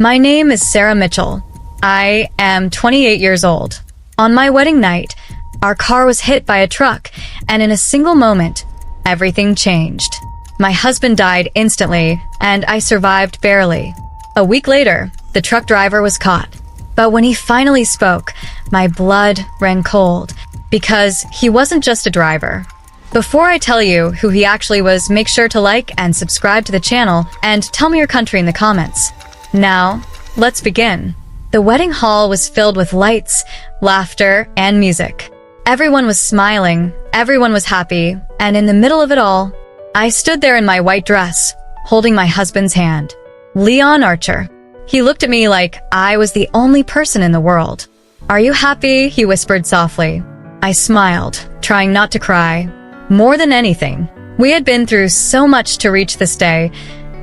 My name is Sarah Mitchell. I am 28 years old. On my wedding night, our car was hit by a truck, and in a single moment, everything changed. My husband died instantly, and I survived barely. A week later, the truck driver was caught. But when he finally spoke, my blood ran cold, because he wasn't just a driver. Before I tell you who he actually was, make sure to like and subscribe to the channel, and tell me your country in the comments. Now, let's begin. The wedding hall was filled with lights, laughter, and music. Everyone was smiling, everyone was happy, and in the middle of it all, I stood there in my white dress, holding my husband's hand. Leon Archer. He looked at me like I was the only person in the world. "Are you happy?" he whispered softly. I smiled, trying not to cry. More than anything, we had been through so much to reach this day.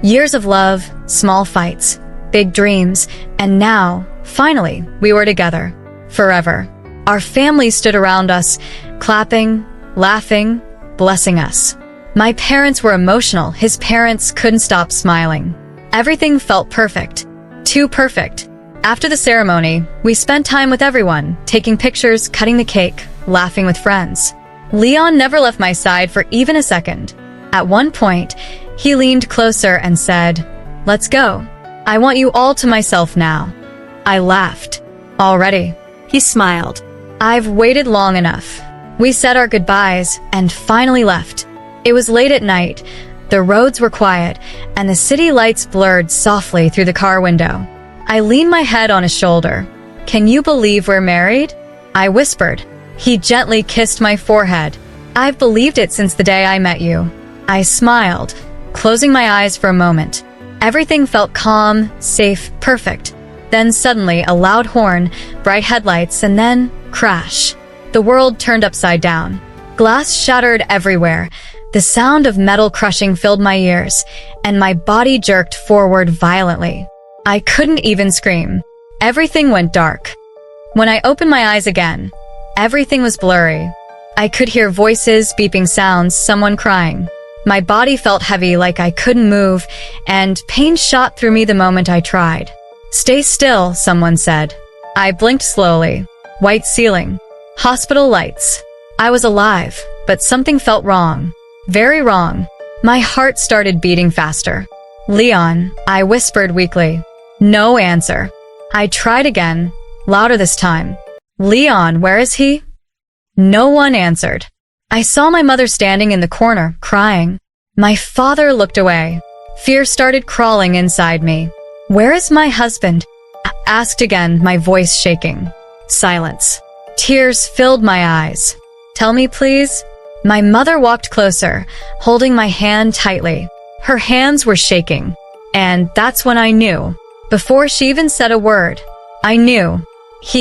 Years of love, small fights, big dreams, and now, finally, we were together. Forever. Our family stood around us, clapping, laughing, blessing us. My parents were emotional. His parents couldn't stop smiling. Everything felt perfect. Too perfect. After the ceremony, we spent time with everyone, taking pictures, cutting the cake, laughing with friends. Leon never left my side for even a second. At one point, he leaned closer and said, "Let's go. I want you all to myself now." I laughed. "Already?" He smiled. "I've waited long enough." We said our goodbyes and finally left. It was late at night. The roads were quiet, and the city lights blurred softly through the car window. I leaned my head on his shoulder. "Can you believe we're married?" I whispered. He gently kissed my forehead. "I've believed it since the day I met you." I smiled, closing my eyes for a moment. Everything felt calm, safe, perfect. Then suddenly a loud horn, bright headlights, and then crash. The world turned upside down. Glass shattered everywhere. The sound of metal crushing filled my ears, and my body jerked forward violently. I couldn't even scream. Everything went dark. When I opened my eyes again, everything was blurry. I could hear voices, beeping sounds, someone crying. My body felt heavy, like I couldn't move, and pain shot through me the moment I tried. "Stay still," someone said. I blinked slowly. White ceiling. Hospital lights. I was alive, but something felt wrong. Very wrong. My heart started beating faster. "Leon," I whispered weakly. No answer. I tried again, louder this time. "Leon, where is he?" No one answered. I saw my mother standing in the corner, crying. My father looked away. Fear started crawling inside me. "Where is my husband?" I asked again, my voice shaking. Silence. Tears filled my eyes. "Tell me, please." My mother walked closer, holding my hand tightly. Her hands were shaking. And that's when I knew. Before she even said a word, I knew.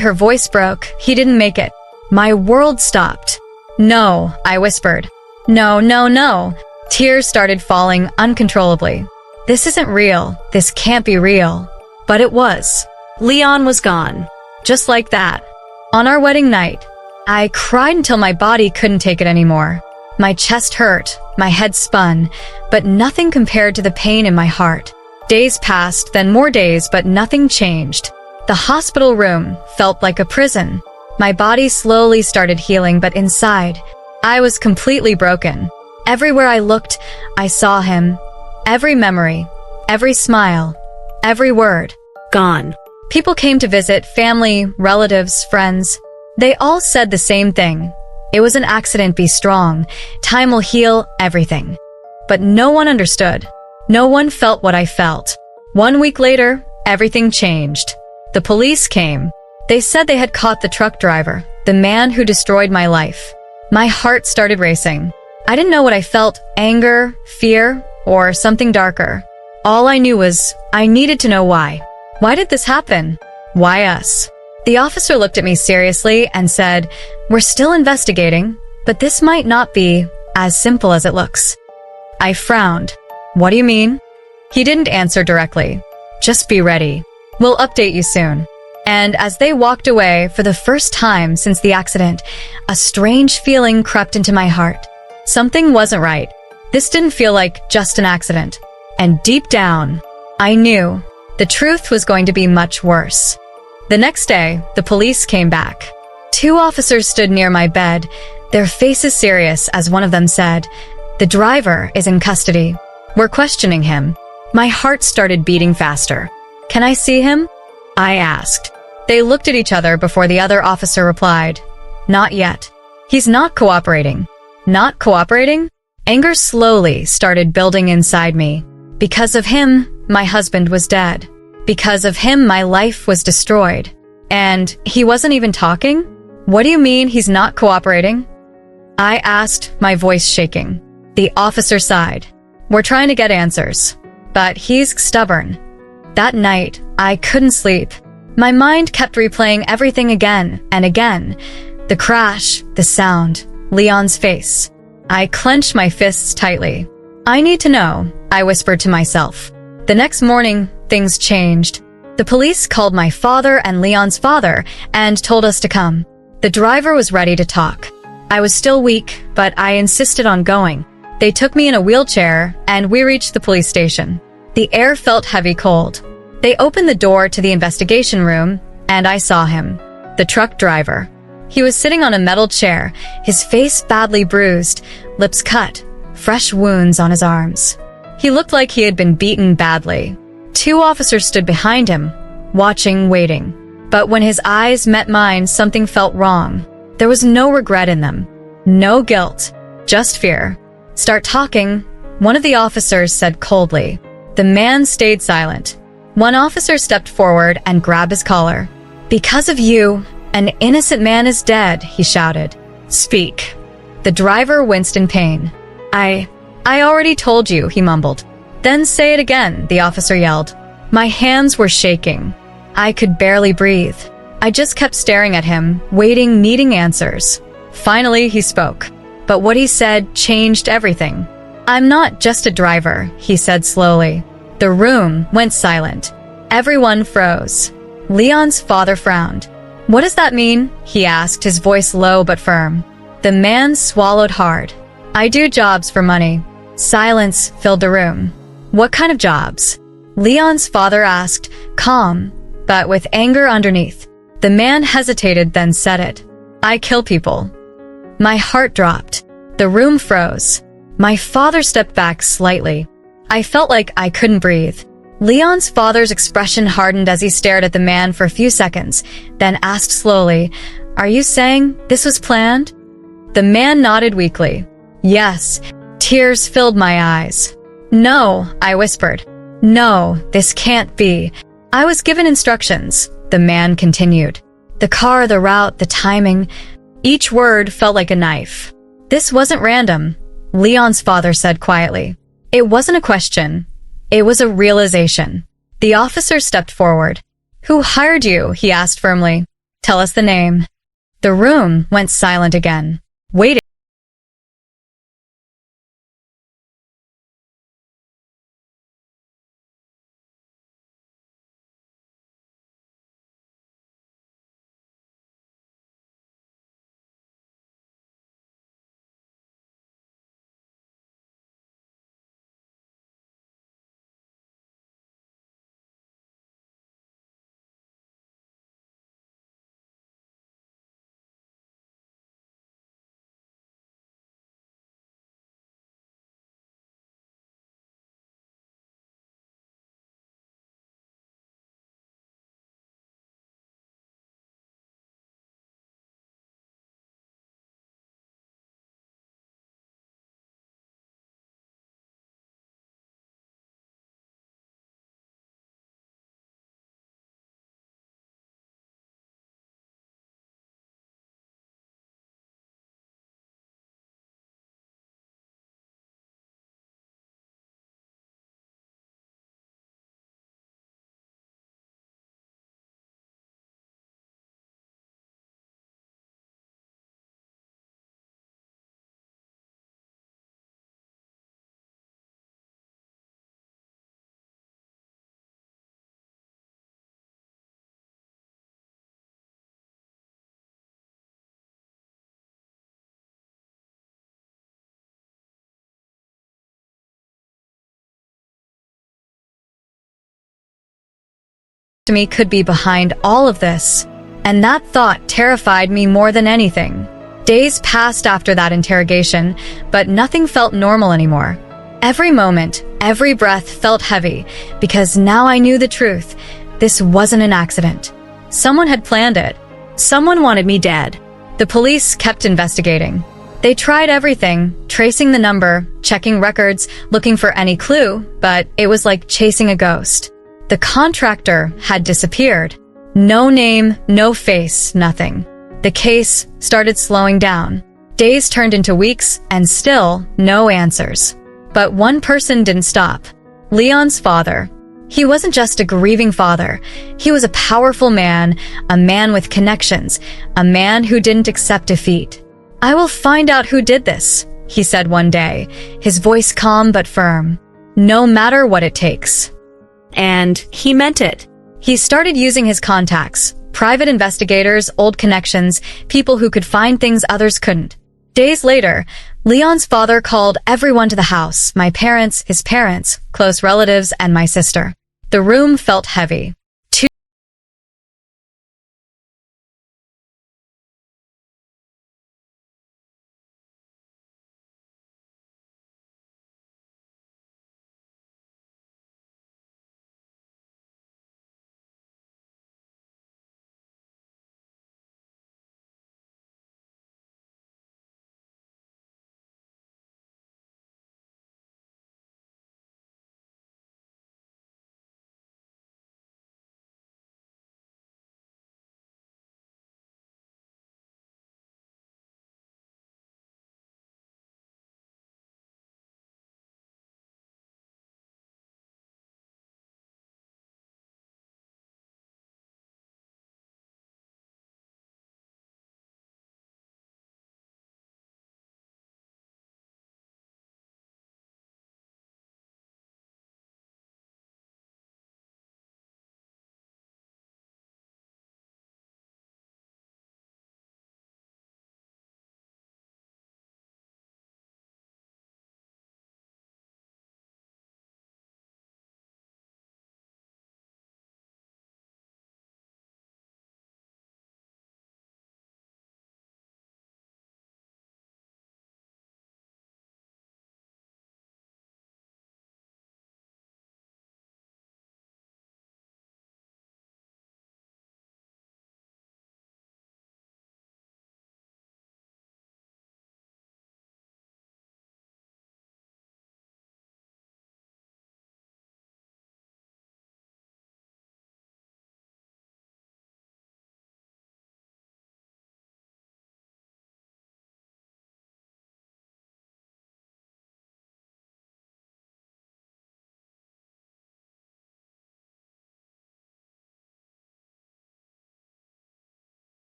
Her voice broke. He didn't make it. My world stopped. "No," I whispered. "No, no, no." Tears started falling uncontrollably. This isn't real. This can't be real. But it was. Leon was gone. Just like that. On our wedding night, I cried until my body couldn't take it anymore. My chest hurt, my head spun, but nothing compared to the pain in my heart. Days passed, then more days, but nothing changed. The hospital room felt like a prison. My body slowly started healing, but inside, I was completely broken. Everywhere I looked, I saw him. Every memory, every smile, every word, gone. People came to visit, family, relatives, friends. They all said the same thing. It was an accident, be strong. Time will heal everything. But no one understood. No one felt what I felt. 1 week later, everything changed. The police came. They said they had caught the truck driver, the man who destroyed my life. My heart started racing. I didn't know what I felt, anger, fear, or something darker. All I knew was I needed to know why. Why did this happen? Why us? The officer looked at me seriously and said, "We're still investigating, but this might not be as simple as it looks." I frowned. "What do you mean?" He didn't answer directly. "Just be ready. We'll update you soon." And as they walked away for the first time since the accident, a strange feeling crept into my heart. Something wasn't right. This didn't feel like just an accident. And deep down, I knew The truth was going to be much worse. The next day, the police came back. Two officers stood near my bed, their faces serious as one of them said, "The driver is in custody. We're questioning him." My heart started beating faster. "Can I see him?" I asked. They looked at each other before the other officer replied, "Not yet. He's not cooperating." Not cooperating? Anger slowly started building inside me. Because of him, my husband was dead. Because of him, my life was destroyed. And he wasn't even talking? What do you mean he's not cooperating? I asked, my voice shaking. The officer sighed. "We're trying to get answers. But he's stubborn." That night, I couldn't sleep. My mind kept replaying everything again and again. The crash, the sound, Leon's face. I clenched my fists tightly. "I need to know," I whispered to myself. The next morning, things changed. The police called my father and Leon's father and told us to come. The driver was ready to talk. I was still weak, but I insisted on going. They took me in a wheelchair, and we reached the police station. The air felt heavy cold. They opened the door to the investigation room, and I saw him, the truck driver. He was sitting on a metal chair, his face badly bruised, lips cut, fresh wounds on his arms. He looked like he had been beaten badly. Two officers stood behind him, watching, waiting. But when his eyes met mine, something felt wrong. There was no regret in them, no guilt, just fear. "Start talking," one of the officers said coldly. The man stayed silent. One officer stepped forward and grabbed his collar. "Because of you, an innocent man is dead," he shouted. "Speak." The driver winced in pain. I already told you," he mumbled. "Then say it again," the officer yelled. My hands were shaking. I could barely breathe. I just kept staring at him, waiting, needing answers. Finally, he spoke. But what he said changed everything. "I'm not just a driver," he said slowly. The room went silent. Everyone froze. Leon's father frowned. "What does that mean?" he asked, his voice low but firm. The man swallowed hard. "I do jobs for money." Silence filled the room. "What kind of jobs?" Leon's father asked, calm, but with anger underneath. The man hesitated, then said it. "I kill people." My heart dropped. The room froze. My father stepped back slightly. I felt like I couldn't breathe. Leon's father's expression hardened as he stared at the man for a few seconds, then asked slowly, "Are you saying this was planned?" The man nodded weakly. "Yes." Tears filled my eyes. "No," I whispered. "No, this can't be. I was given instructions," the man continued. "The car, the route, the timing." Each word felt like a knife. "This wasn't random," Leon's father said quietly. It wasn't a question. It was a realization. The officer stepped forward. "Who hired you?" he asked firmly. "Tell us the name." The room went silent again. Waiting. me could be behind all of this, and that thought terrified me more than anything. Days passed after that interrogation, but nothing felt normal anymore. Every moment, every breath felt heavy, because now I knew the truth. This wasn't an accident. Someone had planned it. Someone wanted me dead. The police kept investigating. They tried everything, tracing the number, checking records, looking for any clue, but it was like chasing a ghost. The contractor had disappeared. No name, no face, nothing. The case started slowing down. Days turned into weeks, and still no answers. But one person didn't stop. Leon's father. He wasn't just a grieving father. He was a powerful man, a man with connections, a man who didn't accept defeat. "I will find out who did this," he said one day, his voice calm but firm. "No matter what it takes." And he meant it. He started using his contacts, private investigators, old connections, people who could find things others couldn't. Days later, Leon's father called everyone to the house, my parents, his parents, close relatives, and my sister. The room felt heavy.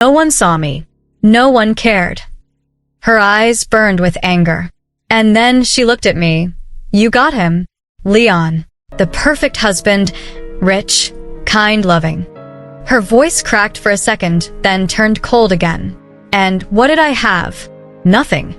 No one saw me. No one cared. Her eyes burned with anger. And then she looked at me. "You got him. Leon. The perfect husband, rich, kind, loving." Her voice cracked for a second, then turned cold again. "And what did I have? Nothing."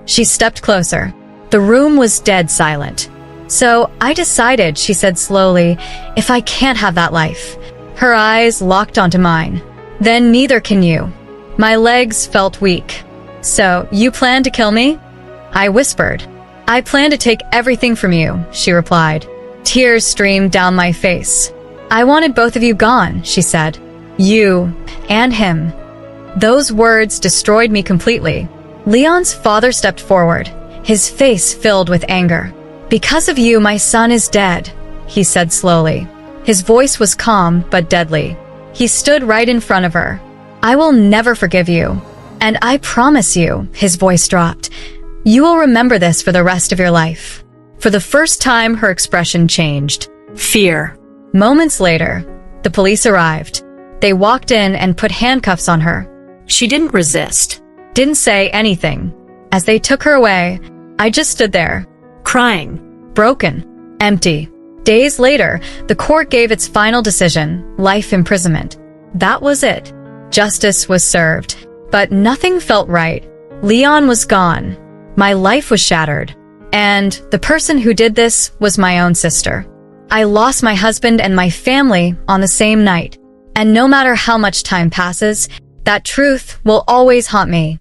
She stepped closer. The room was dead silent. "So I decided," she said slowly, "if I can't have that life." Her eyes locked onto mine. "Then neither can you." My legs felt weak. "So, you plan to kill me?" I whispered. "I plan to take everything from you," she replied. Tears streamed down my face. "I wanted both of you gone," she said. "You and him." Those words destroyed me completely. Leon's father stepped forward, his face filled with anger. "Because of you, my son is dead," he said slowly. His voice was calm but deadly. He stood right in front of her. I will never forgive you. And I promise you," his voice dropped, "you will remember this for the rest of your life." For the first time, her expression changed. Fear. Moments later, the police arrived. They walked in and put handcuffs on her. She didn't resist. Didn't say anything. As they took her away, I just stood there, Crying. broken, empty. Days later, the court gave its final decision, life imprisonment. That was it. Justice was served. But nothing felt right. Leon was gone. My life was shattered. And the person who did this was my own sister. I lost my husband and my family on the same night. And no matter how much time passes, that truth will always haunt me.